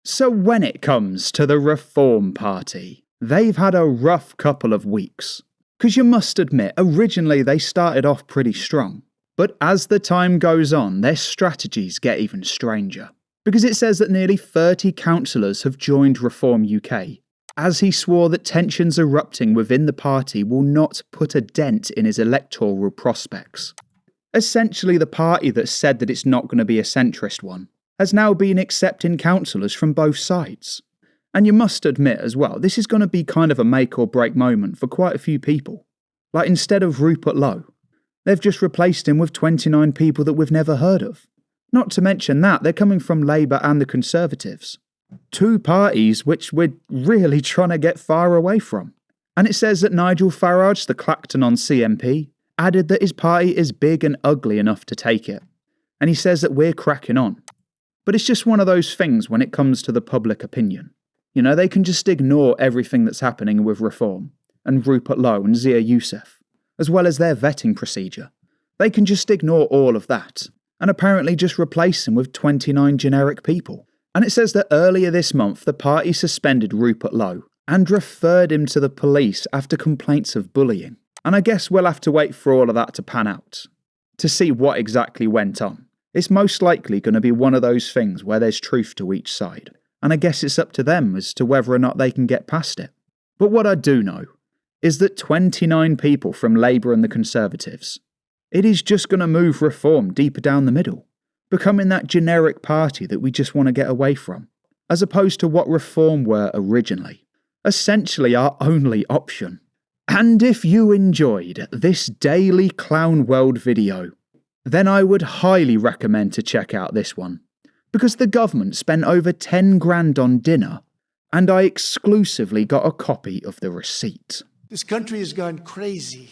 So when it comes to the Reform Party, they've had a rough couple of weeks. Because you must admit, originally they started off pretty strong. But as the time goes on, their strategies get even stranger. Because it says that nearly 30 councillors have joined Reform UK, as he swore that tensions erupting within the party will not put a dent in his electoral prospects. Essentially, the party that said that it's not going to be a centrist one has now been accepting councillors from both sides. And you must admit as well, this is going to be kind of a make or break moment for quite a few people. Like instead of Rupert Lowe, they've just replaced him with 29 people that we've never heard of. Not to mention that, they're coming from Labour and the Conservatives. Two parties which we're really trying to get far away from. And it says that Nigel Farage, the Clacton-on CMP, added that his party is big and ugly enough to take it. And he says that we're cracking on. But it's just one of those things when it comes to the public opinion. You know, they can just ignore everything that's happening with Reform, and Rupert Lowe and Zia Youssef, as well as their vetting procedure. They can just ignore all of that, and apparently just replace them with 29 generic people. And it says that earlier this month the party suspended Rupert Lowe, and referred him to the police after complaints of bullying. And I guess we'll have to wait for all of that to pan out, to see what exactly went on. It's most likely going to be one of those things where there's truth to each side, and I guess it's up to them as to whether or not they can get past it. But what I do know is that 29 people from Labour and the Conservatives, it is just going to move Reform deeper down the middle, becoming that generic party that we just want to get away from, as opposed to what Reform were originally, essentially our only option. And if you enjoyed this daily Clown World video, then I would highly recommend to check out this one, because the government spent over 10 grand on dinner, and I exclusively got a copy of the receipt. This country has gone crazy.